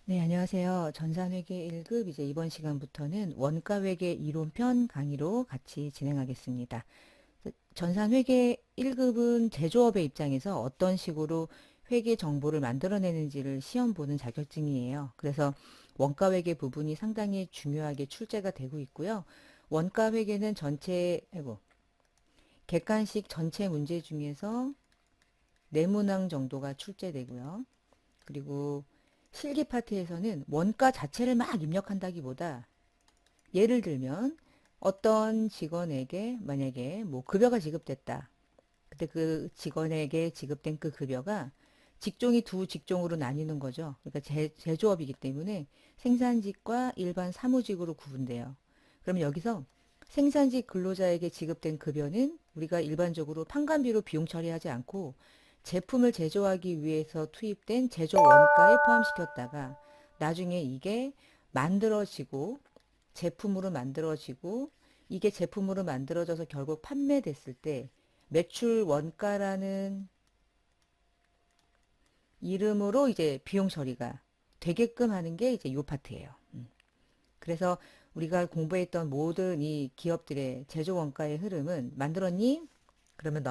네, 안녕하세요. 전산회계 1급 이제 이번 시간부터는 원가회계 이론편 강의로 같이 진행하겠습니다. 전산회계 1급은 제조업의 입장에서 어떤 식으로 회계 정보를 만들어내는지를 시험 보는 자격증이에요. 그래서 원가회계 부분이 상당히 중요하게 출제가 되고 있고요. 원가회계는 객관식 전체 문제 중에서 네문항 정도가 출제되고요. 그리고 실기 파트에서는 원가 자체를 막 입력한다기보다 예를 들면 어떤 직원에게 만약에 뭐 급여가 지급됐다. 근데 그 직원에게 지급된 그 급여가 직종이 두 직종으로 나뉘는 거죠. 그러니까 제조업이기 때문에 생산직과 일반 사무직으로 구분돼요. 그러면 여기서 생산직 근로자에게 지급된 급여는 우리가 일반적으로 판관비로 비용 처리하지 않고 제품을 제조하기 위해서 투입된 제조 원가에 포함시켰다가 나중에 이게 만들어지고 제품으로 만들어지고 이게 제품으로 만들어져서 결국 판매됐을 때 매출 원가라는 이름으로 이제 비용 처리가 되게끔 하는 게 이제 요 파트예요. 그래서 우리가 공부했던 모든 이 기업들의 제조 원가의 흐름은 만들었니? 그러면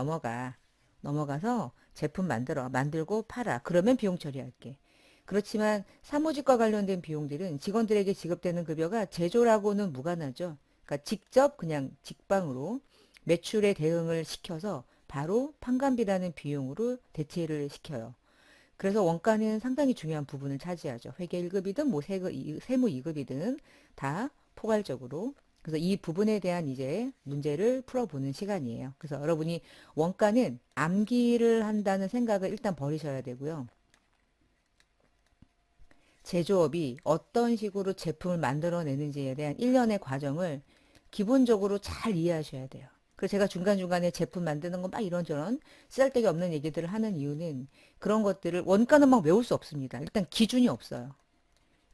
넘어가서 제품 만들고 팔아. 그러면 비용 처리할게. 그렇지만 사무직과 관련된 비용들은 직원들에게 지급되는 급여가 제조라고는 무관하죠. 그러니까 직접 그냥 직방으로 매출에 대응을 시켜서 바로 판관비라는 비용으로 대체를 시켜요. 그래서 원가는 상당히 중요한 부분을 차지하죠. 회계 1급이든 뭐 세무 2급이든 다 포괄적으로. 그래서 이 부분에 대한 이제 문제를 풀어보는 시간이에요. 그래서 여러분이 원가는 암기를 한다는 생각을 일단 버리셔야 되고요. 제조업이 어떤 식으로 제품을 만들어내는지에 대한 일련의 과정을 기본적으로 잘 이해하셔야 돼요. 그래서 제가 중간중간에 제품 만드는 거 막 이런저런 쓰잘데기 없는 얘기들을 하는 이유는 그런 것들을 원가는 막 외울 수 없습니다. 일단 기준이 없어요.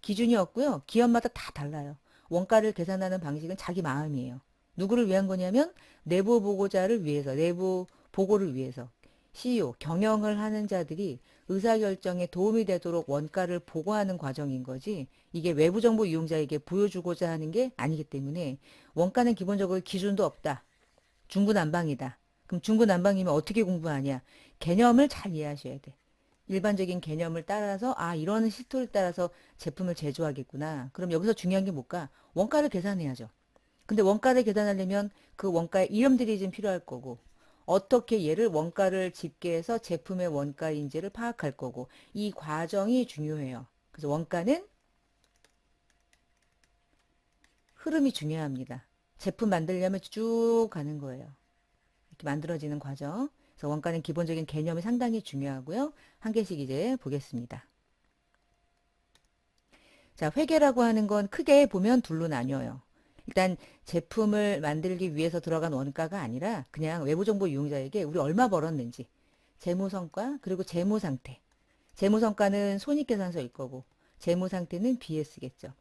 기준이 없고요. 기업마다 다 달라요. 원가를 계산하는 방식은 자기 마음이에요. 누구를 위한 거냐면 내부 보고자를 위해서, 내부 보고를 위해서. CEO, 경영을 하는 자들이 의사결정에 도움이 되도록 원가를 보고하는 과정인 거지 이게 외부 정보 이용자에게 보여주고자 하는 게 아니기 때문에 원가는 기본적으로 기준도 없다. 중구난방이다. 그럼 중구난방이면 어떻게 공부하냐? 개념을 잘 이해하셔야 돼. 일반적인 개념을 따라서 아 이런 시토를 따라서 제품을 제조하겠구나. 그럼 여기서 중요한 게 뭘까? 원가를 계산해야죠. 근데 원가를 계산하려면 그 원가의 이름들이 좀 필요할 거고 어떻게 얘를 원가를 집계해서 제품의 원가인지를 파악할 거고 이 과정이 중요해요. 그래서 원가는 흐름이 중요합니다. 제품 만들려면 쭉 가는 거예요. 이렇게 만들어지는 과정. 그래서 원가는 기본적인 개념이 상당히 중요하고요. 한 개씩 이제 보겠습니다. 자, 회계라고 하는 건 크게 보면 둘로 나뉘어요. 일단 제품을 만들기 위해서 들어간 원가가 아니라 그냥 외부정보 이용자에게 우리 얼마 벌었는지, 재무성과, 그리고 재무상태. 재무성과는 손익계산서일 거고, 재무상태는 BS겠죠.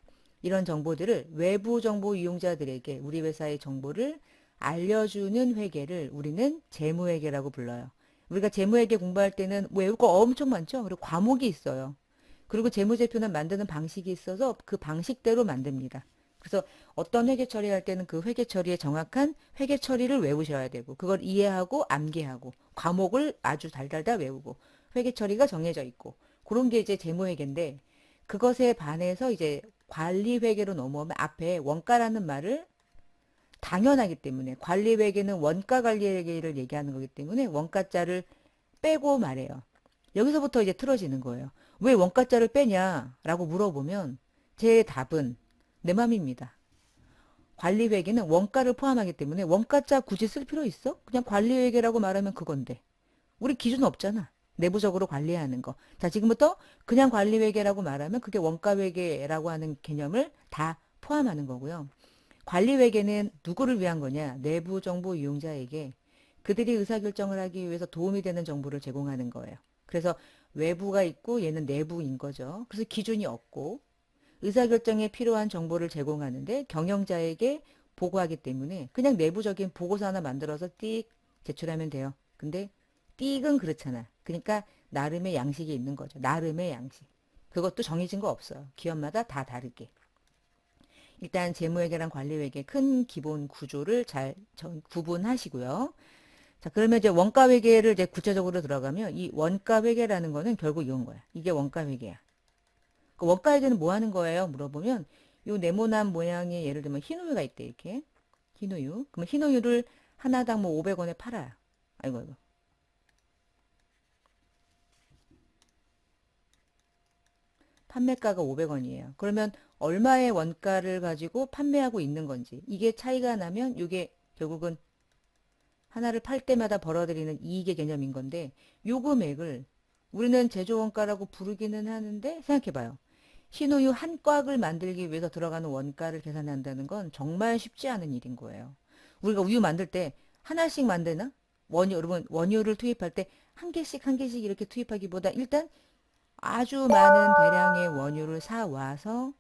이런 정보들을 외부 정보 이용자들에게 우리 회사의 정보를 알려주는 회계를 우리는 재무회계라고 불러요. 우리가 재무회계 공부할 때는 외울 거 엄청 많죠? 그리고 과목이 있어요. 그리고 재무제표는 만드는 방식이 있어서 그 방식대로 만듭니다. 그래서 어떤 회계 처리할 때는 그 회계 처리의 정확한 회계 처리를 외우셔야 되고 그걸 이해하고 암기하고 과목을 아주 달달달 외우고 회계 처리가 정해져 있고 그런 게 이제 재무회계인데 그것에 반해서 이제 관리회계로 넘어오면 앞에 원가라는 말을 당연하기 때문에 관리회계는 원가 관리회계를 얘기하는 거기 때문에 원가자를 빼고 말해요. 여기서부터 이제 틀어지는 거예요. 왜 원가자를 빼냐라고 물어보면 제 답은 내 맘입니다. 관리회계는 원가를 포함하기 때문에 원가자 굳이 쓸 필요 있어? 그냥 관리회계라고 말하면 그건데. 우리 기준 없잖아. 내부적으로 관리하는 거. 자, 지금부터 그냥 관리회계라고 말하면 그게 원가회계라고 하는 개념을 다 포함하는 거고요. 관리회계는 누구를 위한 거냐? 내부 정보 이용자에게 그들이 의사결정을 하기 위해서 도움이 되는 정보를 제공하는 거예요. 그래서 외부가 있고 얘는 내부인 거죠. 그래서 기준이 없고 의사결정에 필요한 정보를 제공하는데 경영자에게 보고하기 때문에 그냥 내부적인 보고서 하나 만들어서 띡 제출하면 돼요. 근데 띡은 그렇잖아. 그러니까 나름의 양식이 있는 거죠. 나름의 양식. 그것도 정해진 거 없어요. 기업마다 다 다르게. 일단 재무회계랑 관리회계 큰 기본 구조를 잘 구분하시고요. 자, 그러면 이제 원가회계를 이제 구체적으로 들어가면 이 원가회계라는 거는 결국 이건 거야. 이게 원가회계야. 그 원가회계는 뭐 하는 거예요? 물어보면 요 네모난 모양의 예를 들면 흰우유가 있대 이렇게. 흰우유. 그러면 흰우유를 하나당 뭐 500원에 팔아요. 아이고 아이고. 판매가가 500원이에요. 그러면 얼마의 원가를 가지고 판매하고 있는 건지 이게 차이가 나면 이게 결국은 하나를 팔 때마다 벌어들이는 이익의 개념인 건데 요 금액을 우리는 제조원가라고 부르기는 하는데 생각해봐요. 흰우유 한 꽉을 만들기 위해서 들어가는 원가를 계산한다는 건 정말 쉽지 않은 일인 거예요. 우리가 우유 만들 때 하나씩 만드나? 여러분 원유를 투입할 때 한 개씩 한 개씩 이렇게 투입하기보다 일단 아주 많은 대량의 원유를 사 와서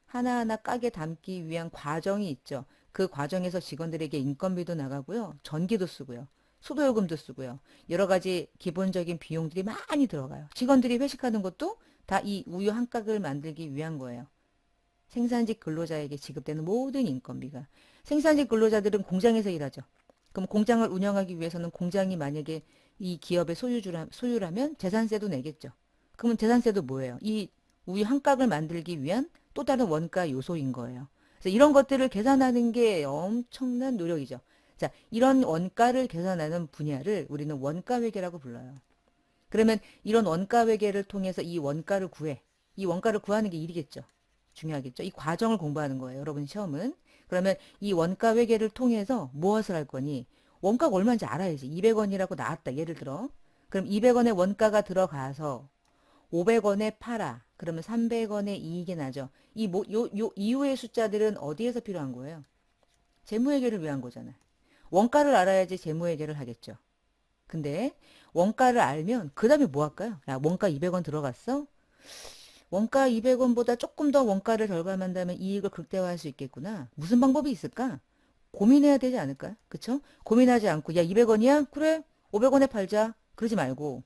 하나하나 가게 담기 위한 과정이 있죠. 그 과정에서 직원들에게 인건비도 나가고요. 전기도 쓰고요. 수도요금도 쓰고요. 여러 가지 기본적인 비용들이 많이 들어가요. 직원들이 회식하는 것도 다 이 우유 한 깍을 만들기 위한 거예요. 생산직 근로자에게 지급되는 모든 인건비가. 생산직 근로자들은 공장에서 일하죠. 그럼 공장을 운영하기 위해서는 공장이 만약에 이 기업의 소유라면 재산세도 내겠죠. 그러면 재산세도 뭐예요? 이 우유 한 깍을 만들기 위한 또 다른 원가 요소인 거예요. 그래서 이런 것들을 계산하는 게 엄청난 노력이죠. 자, 이런 원가를 계산하는 분야를 우리는 원가회계라고 불러요. 그러면 이런 원가회계를 통해서 이 원가를 구해. 이 원가를 구하는 게 일이겠죠. 중요하겠죠. 이 과정을 공부하는 거예요. 여러분 시험은. 그러면 이 원가회계를 통해서 무엇을 할 거니? 원가가 얼마인지 알아야지. 200원이라고 나왔다. 예를 들어. 그럼 200원의 원가가 들어가서 500원에 팔아. 그러면 300원의 이익이 나죠. 요 이후의 숫자들은 어디에서 필요한 거예요? 재무회계를 위한 거잖아요. 원가를 알아야지 재무회계를 하겠죠. 근데 원가를 알면 그 다음에 뭐 할까요? 야, 원가 200원 들어갔어? 원가 200원보다 조금 더 원가를 절감한다면 이익을 극대화할 수 있겠구나. 무슨 방법이 있을까? 고민해야 되지 않을까요? 그쵸? 고민하지 않고 야 200원이야? 그래 500원에 팔자. 그러지 말고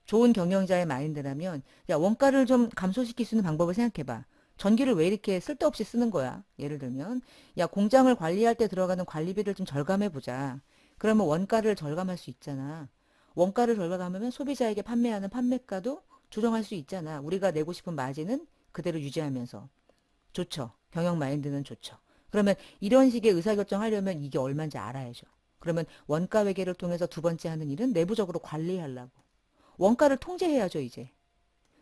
좋은 경영자의 마인드라면 야 원가를 좀 감소시킬 수 있는 방법을 생각해봐. 전기를 왜 이렇게 쓸데없이 쓰는 거야? 예를 들면 야 공장을 관리할 때 들어가는 관리비를 좀 절감해보자. 그러면 원가를 절감할 수 있잖아. 원가를 절감하면 소비자에게 판매하는 판매가도 조정할 수 있잖아. 우리가 내고 싶은 마진은 그대로 유지하면서. 좋죠. 경영 마인드는 좋죠. 그러면 이런 식의 의사결정하려면 이게 얼마인지 알아야죠. 그러면 원가 회계를 통해서 두 번째 하는 일은 내부적으로 관리하려고. 원가를 통제해야죠, 이제.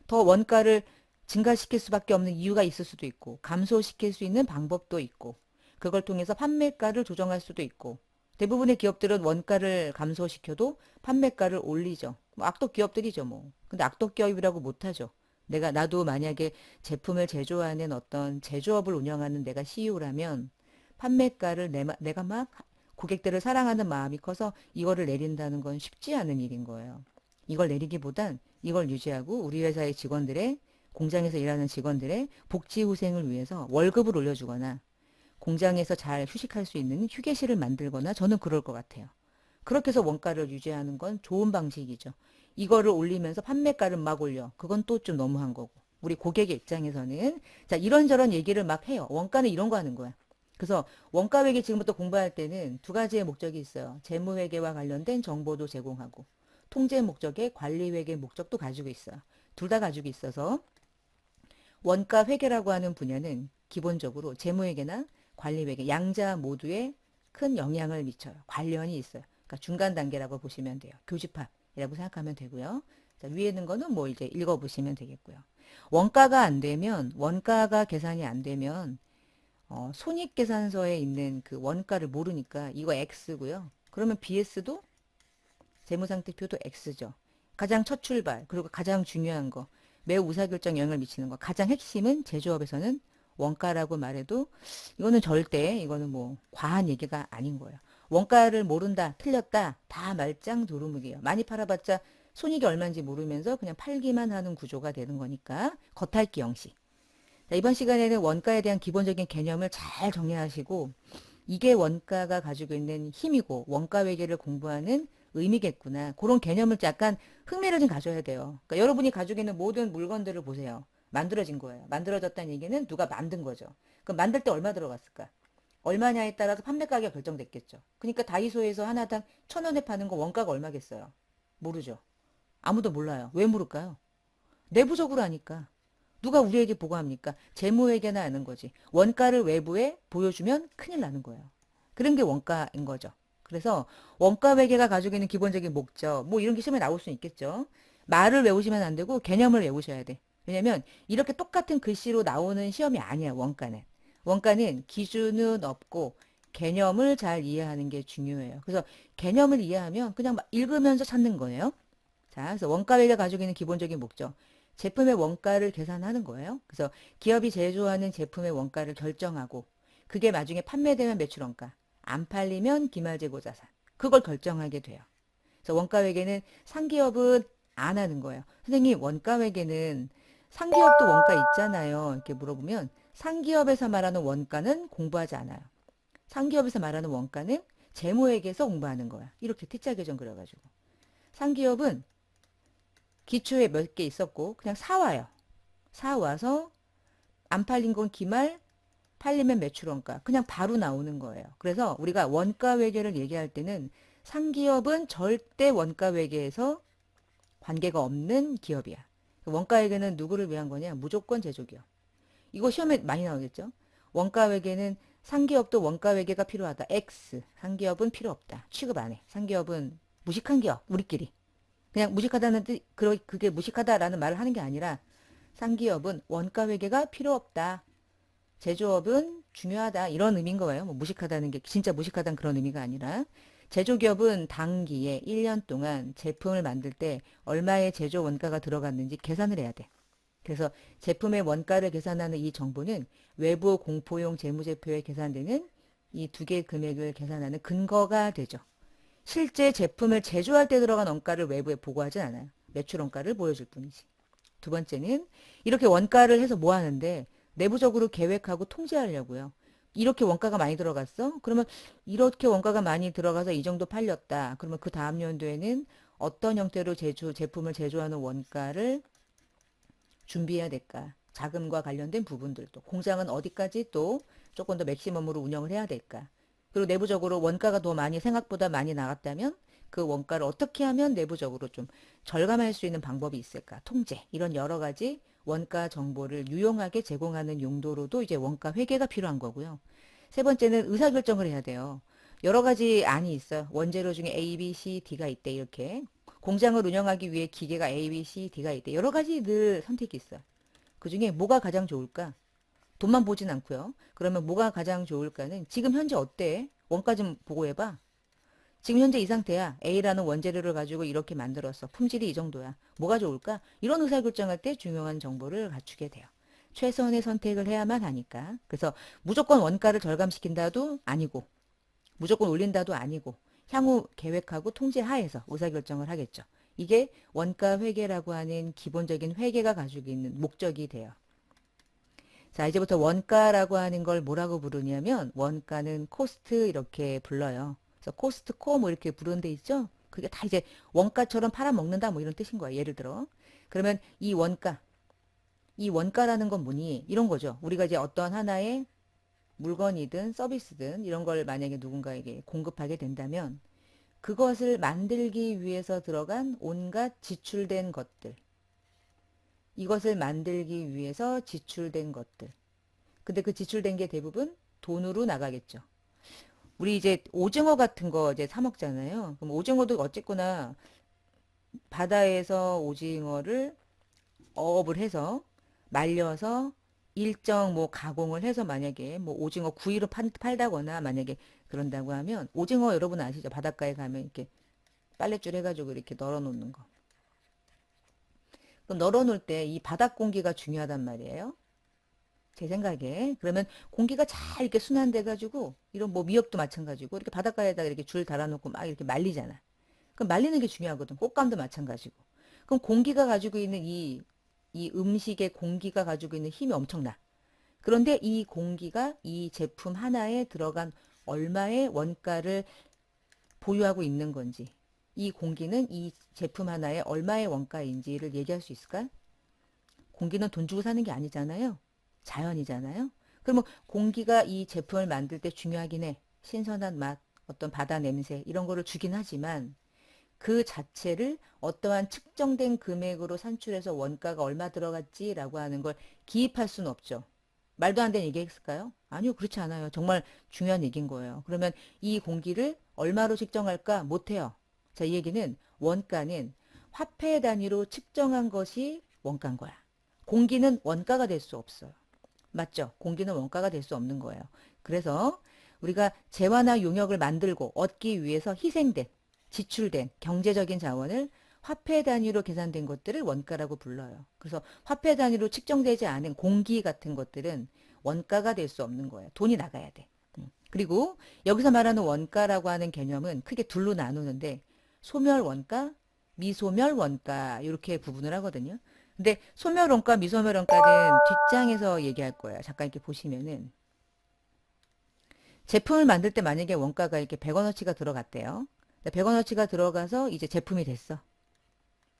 더 원가를 증가시킬 수밖에 없는 이유가 있을 수도 있고, 감소시킬 수 있는 방법도 있고, 그걸 통해서 판매가를 조정할 수도 있고, 대부분의 기업들은 원가를 감소시켜도 판매가를 올리죠. 뭐 악독 기업들이죠, 뭐. 근데 악독 기업이라고 못하죠. 나도 만약에 제품을 제조하는 어떤 제조업을 운영하는 내가 CEO라면 판매가를 내가 막 고객들을 사랑하는 마음이 커서 이거를 내린다는 건 쉽지 않은 일인 거예요. 이걸 내리기보단 이걸 유지하고 우리 회사의 직원들의 공장에서 일하는 직원들의 복지 후생을 위해서 월급을 올려주거나 공장에서 잘 휴식할 수 있는 휴게실을 만들거나 저는 그럴 것 같아요. 그렇게 해서 원가를 유지하는 건 좋은 방식이죠. 이거를 올리면서 판매가를 막 올려. 그건 또 좀 너무한 거고. 우리 고객의 입장에서는 자 이런저런 얘기를 막 해요. 원가는 이런 거 하는 거야. 그래서 원가회계 지금부터 공부할 때는 두 가지의 목적이 있어요. 재무회계와 관련된 정보도 제공하고 통제 목적의 관리회계 목적도 가지고 있어요. 둘 다 가지고 있어서 원가회계라고 하는 분야는 기본적으로 재무회계나 관리회계 양자 모두에 큰 영향을 미쳐요. 관련이 있어요. 그러니까 중간 단계라고 보시면 돼요. 교집합이라고 생각하면 되고요. 자, 위에 있는 거는 뭐 이제 읽어보시면 되겠고요. 원가가 안 되면 원가가 계산이 안 되면 손익계산서에 있는 그 원가를 모르니까 이거 X고요. 그러면 BS도 재무상태표도 X죠. 가장 첫 출발 그리고 가장 중요한 거 매우 의사결정 영향을 미치는 거 가장 핵심은 제조업에서는 원가라고 말해도 이거는 뭐 과한 얘기가 아닌 거예요. 원가를 모른다 틀렸다 다 말짱 도루묵이에요. 많이 팔아봤자 손익이 얼마인지 모르면서 그냥 팔기만 하는 구조가 되는 거니까 겉핥기 형식. 자, 이번 시간에는 원가에 대한 기본적인 개념을 잘 정리하시고 이게 원가가 가지고 있는 힘이고 원가 회계를 공부하는 의미겠구나. 그런 개념을 약간 흥미를 좀 가져야 돼요. 그러니까 여러분이 가지고 있는 모든 물건들을 보세요. 만들어진 거예요. 만들어졌다는 얘기는 누가 만든 거죠. 그럼 만들 때 얼마 들어갔을까? 얼마냐에 따라서 판매 가격 결정됐겠죠. 그러니까 다이소에서 하나당 1,000원에 파는 거 원가가 얼마겠어요? 모르죠. 아무도 몰라요. 왜 모를까요? 내부적으로 하니까. 누가 우리에게 보고합니까? 재무회계나 하는 거지. 원가를 외부에 보여주면 큰일 나는 거예요. 그런 게 원가인 거죠. 그래서 원가 회계가 가지고 있는 기본적인 목적, 뭐 이런 게 시험에 나올 수 있겠죠. 말을 외우시면 안 되고 개념을 외우셔야 돼. 왜냐면 이렇게 똑같은 글씨로 나오는 시험이 아니야, 원가는. 원가는 기준은 없고 개념을 잘 이해하는 게 중요해요. 그래서 개념을 이해하면 그냥 막 읽으면서 찾는 거예요. 자, 그래서 원가회가 가지고 있는 기본적인 목적. 제품의 원가를 계산하는 거예요. 그래서 기업이 제조하는 제품의 원가를 결정하고 그게 나중에 판매되면 매출 원가, 안 팔리면 기말재고 자산. 그걸 결정하게 돼요. 그래서 원가회계는 상기업은 안 하는 거예요. 선생님, 원가회계는 상기업도 원가 있잖아요. 이렇게 물어보면 상기업에서 말하는 원가는 공부하지 않아요. 상기업에서 말하는 원가는 재무회계에서 공부하는 거야. 이렇게 T자 교정 그려가지고. 상기업은 기초에 몇 개 있었고 그냥 사와요. 사와서 안 팔린 건 기말, 팔리면 매출원가. 그냥 바로 나오는 거예요. 그래서 우리가 원가 회계를 얘기할 때는 상기업은 절대 원가 회계에서 관계가 없는 기업이야. 원가 회계는 누구를 위한 거냐? 무조건 제조기업. 이거 시험에 많이 나오겠죠? 원가 회계는 상기업도 원가 회계가 필요하다. X. 상기업은 필요 없다. 취급 안 해. 상기업은 무식한 기업. 우리끼리. 그냥 무식하다는 뜻, 그게 무식하다라는 말을 하는 게 아니라 상기업은 원가 회계가 필요 없다. 제조업은 중요하다. 이런 의미인 거예요. 뭐 무식하다는 게 진짜 무식하다는 그런 의미가 아니라 제조기업은 단기에 1년 동안 제품을 만들 때 얼마의 제조 원가가 들어갔는지 계산을 해야 돼. 그래서 제품의 원가를 계산하는 이 정보는 외부 공포용 재무제표에 계산되는 이 두 개의 금액을 계산하는 근거가 되죠. 실제 제품을 제조할 때 들어간 원가를 외부에 보고하진 않아요. 매출 원가를 보여줄 뿐이지. 두 번째는 이렇게 원가를 해서 뭐 하는데 내부적으로 계획하고 통제하려고요. 이렇게 원가가 많이 들어갔어? 그러면 이렇게 원가가 많이 들어가서 이 정도 팔렸다. 그러면 그 다음 연도에는 어떤 형태로 제품을 제조하는 원가를 준비해야 될까? 자금과 관련된 부분들도. 공장은 어디까지 또 조금 더 맥시멈으로 운영을 해야 될까? 그리고 내부적으로 원가가 더 많이 생각보다 많이 나갔다면 그 원가를 어떻게 하면 내부적으로 좀 절감할 수 있는 방법이 있을까? 통제. 이런 여러 가지 원가 정보를 유용하게 제공하는 용도로도 이제 원가 회계가 필요한 거고요. 세 번째는 의사결정을 해야 돼요. 여러 가지 안이 있어요. 원재료 중에 A, B, C, D가 있대. 이렇게. 공장을 운영하기 위해 기계가 A, B, C, D가 있대. 여러 가지 늘 선택이 있어요. 그 중에 뭐가 가장 좋을까? 돈만 보진 않고요. 그러면 뭐가 가장 좋을까는 지금 현재 어때? 원가 좀 보고 해봐. 지금 현재 이 상태야. A라는 원재료를 가지고 이렇게 만들었어. 품질이 이 정도야. 뭐가 좋을까? 이런 의사결정할 때 중요한 정보를 갖추게 돼요. 최선의 선택을 해야만 하니까. 그래서 무조건 원가를 절감시킨다도 아니고 무조건 올린다도 아니고 향후 계획하고 통제 하에서 의사결정을 하겠죠. 이게 원가 회계라고 하는 기본적인 회계가 가지고 있는 목적이 돼요. 자, 이제부터 원가라고 하는 걸 뭐라고 부르냐면 원가는 코스트 이렇게 불러요. 그래서 코스트 코 뭐 이렇게 부르는 데 있죠? 그게 다 이제 원가처럼 팔아먹는다 뭐 이런 뜻인 거예요. 예를 들어. 그러면 이 원가, 이 원가라는 건 뭐니? 이런 거죠. 우리가 이제 어떤 하나의 물건이든 서비스든 이런 걸 만약에 누군가에게 공급하게 된다면 그것을 만들기 위해서 들어간 온갖 지출된 것들, 이것을 만들기 위해서 지출된 것들. 근데 그 지출된 게 대부분 돈으로 나가겠죠. 우리 이제 오징어 같은 거 이제 사 먹잖아요. 그럼 오징어도 어쨌거나 바다에서 오징어를 어업을 해서 말려서 일정 뭐 가공을 해서 만약에 뭐 오징어 구이로 팔다거나 만약에 그런다고 하면 오징어 여러분 아시죠? 바닷가에 가면 이렇게 빨랫줄 해가지고 이렇게 널어 놓는 거. 그럼 널어 놓을 때 이 바닥 공기가 중요하단 말이에요. 제 생각에. 그러면 공기가 잘 이렇게 순환돼 가지고 이런 뭐 미역도 마찬가지고 이렇게 바닷가에다가 이렇게 줄 달아놓고 막 이렇게 말리잖아. 그럼 말리는 게 중요하거든. 꽃감도 마찬가지고. 그럼 공기가 가지고 있는 이 음식의 공기가 가지고 있는 힘이 엄청나. 그런데 이 공기가 이 제품 하나에 들어간 얼마의 원가를 보유하고 있는 건지, 이 공기는 이 제품 하나에 얼마의 원가인지를 얘기할 수 있을까? 공기는 돈 주고 사는 게 아니잖아요. 자연이잖아요. 그러면 공기가 이 제품을 만들 때 중요하긴 해. 신선한 맛, 어떤 바다 냄새 이런 거를 주긴 하지만 그 자체를 어떠한 측정된 금액으로 산출해서 원가가 얼마 들어갔지라고 하는 걸 기입할 수는 없죠. 말도 안 되는 얘기했을까요? 아니요, 그렇지 않아요. 정말 중요한 얘기인 거예요. 그러면 이 공기를 얼마로 측정할까? 못해요. 자, 이 얘기는 원가는 화폐 단위로 측정한 것이 원가인 거야. 공기는 원가가 될 수 없어요. 맞죠? 공기는 원가가 될 수 없는 거예요. 그래서 우리가 재화나 용역을 만들고 얻기 위해서 희생된, 지출된 경제적인 자원을 화폐 단위로 계산된 것들을 원가라고 불러요. 그래서 화폐 단위로 측정되지 않은 공기 같은 것들은 원가가 될 수 없는 거예요. 돈이 나가야 돼. 그리고 여기서 말하는 원가라고 하는 개념은 크게 둘로 나누는데 소멸 원가, 미소멸 원가 이렇게 구분을 하거든요. 근데 소멸 원가, 미소멸 원가는 뒷장에서 얘기할 거예요. 잠깐 이렇게 보시면은 제품을 만들 때 만약에 원가가 이렇게 100원어치가 들어갔대요. 100원어치가 들어가서 이제 제품이 됐어.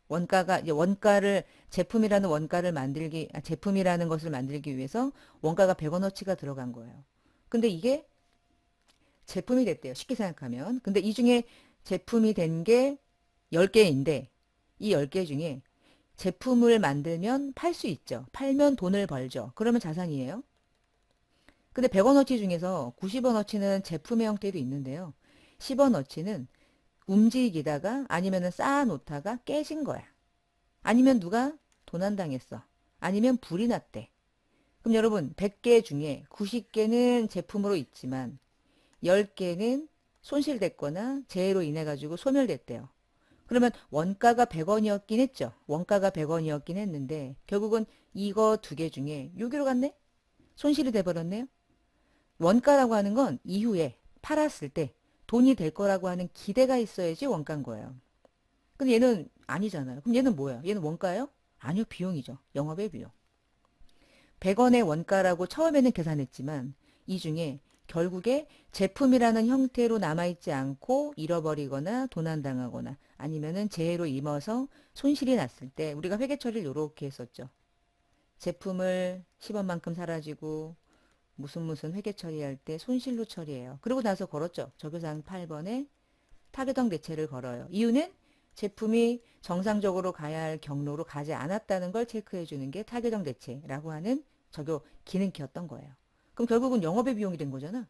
원가가 이제 원가를 제품이라는 원가를 만들기 제품이라는 것을 만들기 위해서 원가가 100원어치가 들어간 거예요. 근데 이게 제품이 됐대요. 쉽게 생각하면. 근데 이 중에 제품이 된 게 10개인데 이 10개 중에 제품을 만들면 팔 수 있죠. 팔면 돈을 벌죠. 그러면 자산이에요. 근데 100원어치 중에서 90원어치는 제품의 형태도 있는데요. 10원어치는 움직이다가 아니면은 쌓아놓다가 깨진 거야. 아니면 누가 도난당했어. 아니면 불이 났대. 그럼 여러분 100개 중에 90개는 제품으로 있지만 10개는 손실됐거나 재해로 인해 가지고 소멸됐대요. 그러면 원가가 100원이었긴 했죠. 원가가 100원이었긴 했는데 결국은 이거 두 개 중에 여기로 갔네? 손실이 돼버렸네요. 원가라고 하는 건 이후에 팔았을 때 돈이 될 거라고 하는 기대가 있어야지 원가인 거예요. 근데 얘는 아니잖아요. 그럼 얘는 뭐야? 얘는 원가예요? 아니요, 비용이죠. 영업의 비용. 100원의 원가라고 처음에는 계산했지만 이 중에 결국에 제품이라는 형태로 남아있지 않고 잃어버리거나 도난당하거나 아니면은 재해로 임어서 손실이 났을 때 우리가 회계 처리를 이렇게 했었죠. 제품을 10원만큼 사라지고 무슨 회계 처리할 때 손실로 처리해요. 그러고 나서 걸었죠. 적요사항 8번에 타겟형 대체를 걸어요. 이유는 제품이 정상적으로 가야 할 경로로 가지 않았다는 걸 체크해 주는 게 타겟형 대체라고 하는 적요 기능키였던 거예요. 그럼 결국은 영업의 비용이 된 거잖아.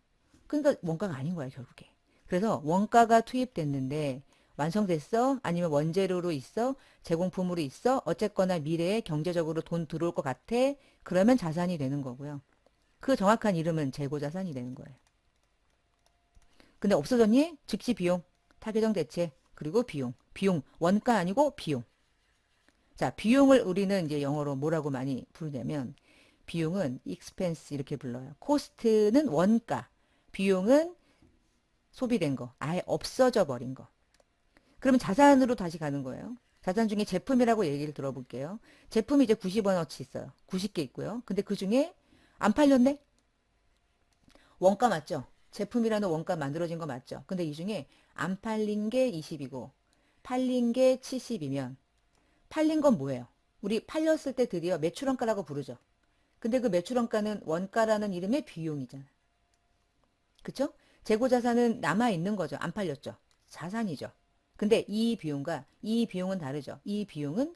그러니까 원가가 아닌 거야, 결국에. 그래서 원가가 투입됐는데 완성됐어? 아니면 원재료로 있어? 제공품으로 있어? 어쨌거나 미래에 경제적으로 돈 들어올 것 같아? 그러면 자산이 되는 거고요. 그 정확한 이름은 재고자산이 되는 거예요. 근데 없어졌니? 즉시 비용, 타겟형 대체, 그리고 비용. 비용, 원가 아니고 비용. 자, 비용을 우리는 이제 영어로 뭐라고 많이 부르냐면, 비용은 expense 이렇게 불러요. 코스트는 원가, 비용은 소비된 거, 아예 없어져 버린 거. 그러면 자산으로 다시 가는 거예요. 자산 중에 제품이라고 얘기를 들어볼게요. 제품이 이제 90원어치 있어요. 90개 있고요. 근데 그 중에 안 팔렸네? 원가 맞죠? 제품이라는 원가 만들어진 거 맞죠? 근데 이 중에 안 팔린 게 20이고 팔린 게 70이면 팔린 건 뭐예요? 우리 팔렸을 때 드디어 매출원가라고 부르죠. 근데 그 매출원가는 원가라는 이름의 비용이잖아. 그쵸? 재고자산은 남아있는 거죠. 안 팔렸죠. 자산이죠. 근데 이 비용과 이 비용은 다르죠. 이 비용은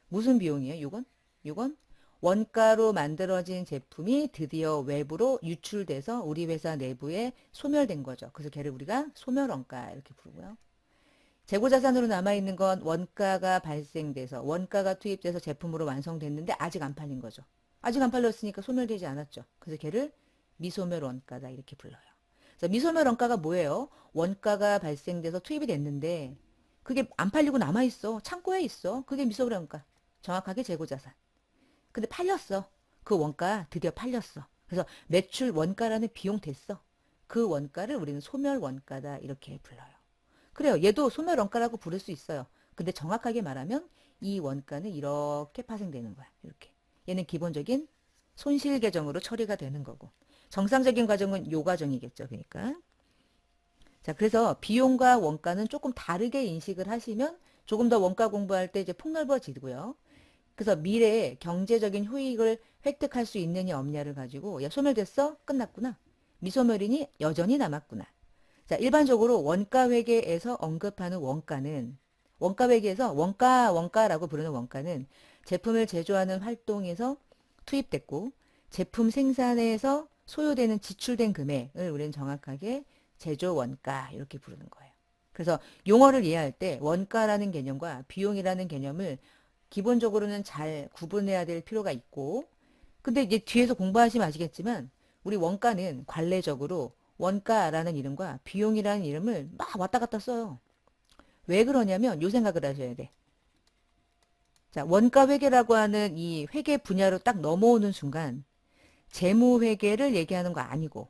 무슨 비용이에요? 요건 원가로 만들어진 제품이 드디어 외부로 유출돼서 우리 회사 내부에 소멸된 거죠. 그래서 걔를 우리가 소멸원가 이렇게 부르고요. 재고자산으로 남아있는 건 원가가 발생돼서 원가가 투입돼서 제품으로 완성됐는데 아직 안 팔린 거죠. 아직 안 팔렸으니까 소멸되지 않았죠. 그래서 걔를 미소멸 원가다 이렇게 불러요. 그래서 미소멸 원가가 뭐예요? 원가가 발생돼서 투입이 됐는데 그게 안 팔리고 남아있어. 창고에 있어. 그게 미소멸 원가. 정확하게 재고자산. 근데 팔렸어. 그 원가 드디어 팔렸어. 그래서 매출 원가라는 비용 됐어. 그 원가를 우리는 소멸 원가다 이렇게 불러요. 그래요. 얘도 소멸 원가라고 부를 수 있어요. 근데 정확하게 말하면 이 원가는 이렇게 파생되는 거야. 이렇게. 얘는 기본적인 손실 계정으로 처리가 되는 거고. 정상적인 과정은 요 과정이겠죠. 그러니까. 자, 그래서 비용과 원가는 조금 다르게 인식을 하시면 조금 더 원가 공부할 때 이제 폭넓어지고요. 그래서 미래에 경제적인 효익을 획득할 수 있느냐 없냐를 가지고 야 소멸됐어? 끝났구나. 미소멸이니 여전히 남았구나. 자, 일반적으로 원가 회계에서 언급하는 원가는 원가 회계에서 원가라고 부르는 원가는 제품을 제조하는 활동에서 투입됐고 제품 생산에서 소요되는 지출된 금액을 우리는 정확하게 제조 원가 이렇게 부르는 거예요. 그래서 용어를 이해할 때 원가라는 개념과 비용이라는 개념을 기본적으로는 잘 구분해야 될 필요가 있고 근데 이제 뒤에서 공부하시면 아시겠지만 우리 원가는 관례적으로 원가라는 이름과 비용이라는 이름을 막 왔다 갔다 써요. 왜 그러냐면 요 생각을 하셔야 돼. 자, 원가 회계라고 하는 이 회계 분야로 딱 넘어오는 순간 재무 회계를 얘기하는 거 아니고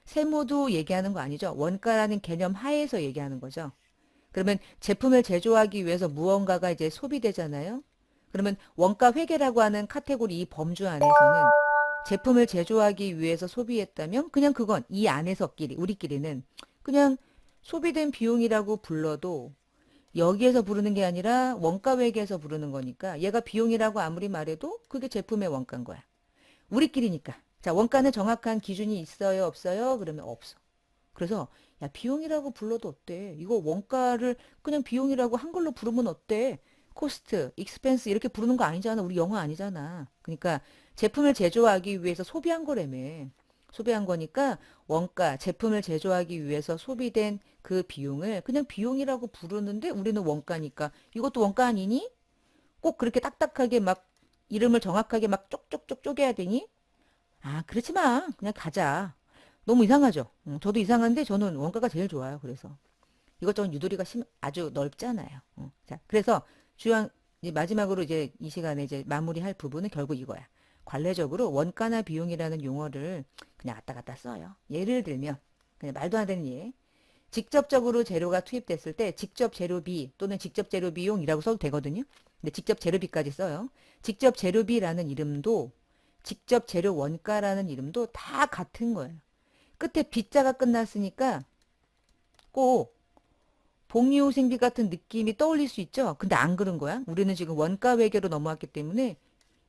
세무도 얘기하는 거 아니죠. 원가라는 개념 하에서 얘기하는 거죠. 그러면 제품을 제조하기 위해서 무언가가 이제 소비되잖아요. 그러면 원가 회계라고 하는 카테고리 이 범주 안에서는 제품을 제조하기 위해서 소비했다면 그냥 그건 이 안에서끼리 우리끼리는 그냥 소비된 비용이라고 불러도 여기에서 부르는 게 아니라 원가 회계에서 부르는 거니까 얘가 비용이라고 아무리 말해도 그게 제품의 원가인 거야. 우리끼리니까. 자, 원가는 정확한 기준이 있어요, 없어요? 그러면 없어. 그래서 야, 비용이라고 불러도 어때? 이거 원가를 그냥 비용이라고 한글로 부르면 어때? 코스트, 익스펜스 이렇게 부르는 거 아니잖아. 우리 영어 아니잖아. 그러니까 제품을 제조하기 위해서 소비한 거라며. 소비한 거니까 원가, 제품을 제조하기 위해서 소비된 그 비용을 그냥 비용이라고 부르는데 우리는 원가니까 이것도 원가 아니니? 꼭 그렇게 딱딱하게 막 이름을 정확하게 막 쪽쪽쪽 쪼개야 되니? 아, 그렇지 마. 그냥 가자. 너무 이상하죠? 저도 이상한데 저는 원가가 제일 좋아요. 그래서 이것저것 유도리가 아주 넓잖아요. 자, 그래서 주요 이제 마지막으로 이제 이 시간에 이제 마무리할 부분은 결국 이거야. 관례적으로 원가나 비용이라는 용어를 그냥 왔다 갔다 써요. 예를 들면 그냥 말도 안 되는 예. 직접적으로 재료가 투입됐을 때 직접 재료비 또는 직접 재료 비용이라고 써도 되거든요. 근데 직접 재료비까지 써요. 직접 재료비라는 이름도 직접 재료 원가라는 이름도 다 같은 거예요. 끝에 빗자가 끝났으니까 꼭 복리후생비 같은 느낌이 떠올릴 수 있죠. 근데 안 그런 거야. 우리는 지금 원가 회계로 넘어왔기 때문에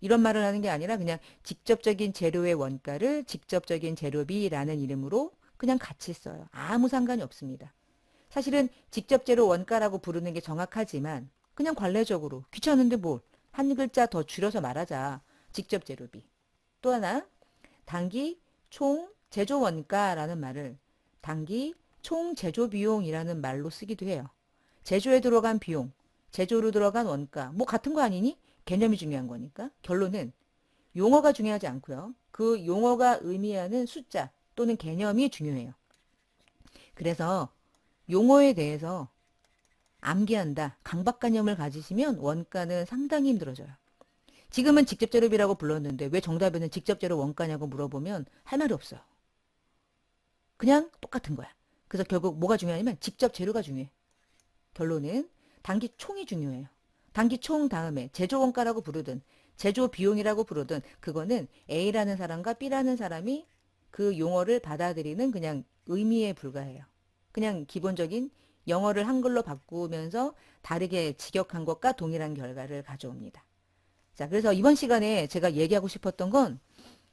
이런 말을 하는 게 아니라 그냥 직접적인 재료의 원가를 직접적인 재료비라는 이름으로 그냥 같이 써요. 아무 상관이 없습니다. 사실은 직접 재료 원가라고 부르는 게 정확하지만 그냥 관례적으로 귀찮은데 뭘 한 글자 더 줄여서 말하자. 직접 재료비. 또 하나 단기 총 제조 원가라는 말을 단기 총 제조 비용이라는 말로 쓰기도 해요. 제조에 들어간 비용, 제조로 들어간 원가, 뭐 같은 거 아니니? 개념이 중요한 거니까. 결론은 용어가 중요하지 않고요. 그 용어가 의미하는 숫자 또는 개념이 중요해요. 그래서 용어에 대해서 암기한다, 강박관념을 가지시면 원가는 상당히 힘들어져요. 지금은 직접재료비라고 불렀는데 왜 정답에는 직접재료 원가냐고 물어보면 할 말이 없어요. 그냥 똑같은 거야. 그래서 결국 뭐가 중요하냐면 직접 재료가 중요해. 결론은 단기 총이 중요해요. 단기 총 다음에 제조 원가라고 부르든 제조 비용이라고 부르든 그거는 A라는 사람과 B라는 사람이 그 용어를 받아들이는 그냥 의미에 불과해요. 그냥 기본적인 영어를 한글로 바꾸면서 다르게 직역한 것과 동일한 결과를 가져옵니다. 자, 그래서 이번 시간에 제가 얘기하고 싶었던 건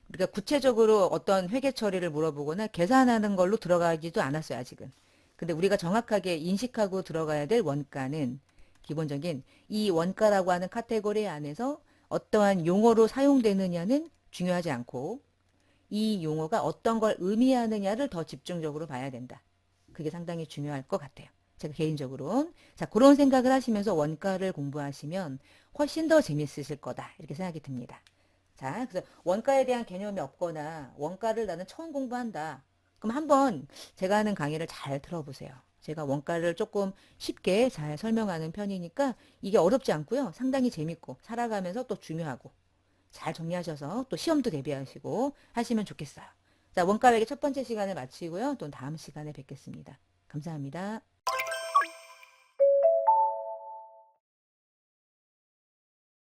우리가 구체적으로 어떤 회계 처리를 물어보거나 계산하는 걸로 들어가지도 않았어요, 아직은. 근데 우리가 정확하게 인식하고 들어가야 될 원가는 기본적인 이 원가라고 하는 카테고리 안에서 어떠한 용어로 사용되느냐는 중요하지 않고 이 용어가 어떤 걸 의미하느냐를 더 집중적으로 봐야 된다. 그게 상당히 중요할 것 같아요. 제가 개인적으로는. 자, 그런 생각을 하시면서 원가를 공부하시면 훨씬 더 재밌으실 거다. 이렇게 생각이 듭니다. 자, 그래서 원가에 대한 개념이 없거나 원가를 나는 처음 공부한다. 그럼 한번 제가 하는 강의를 잘 들어보세요. 제가 원가를 조금 쉽게 잘 설명하는 편이니까 이게 어렵지 않고요. 상당히 재밌고 살아가면서 또 중요하고 잘 정리하셔서 또 시험도 대비하시고 하시면 좋겠어요. 자, 원가 회계 첫 번째 시간을 마치고요. 또 다음 시간에 뵙겠습니다. 감사합니다.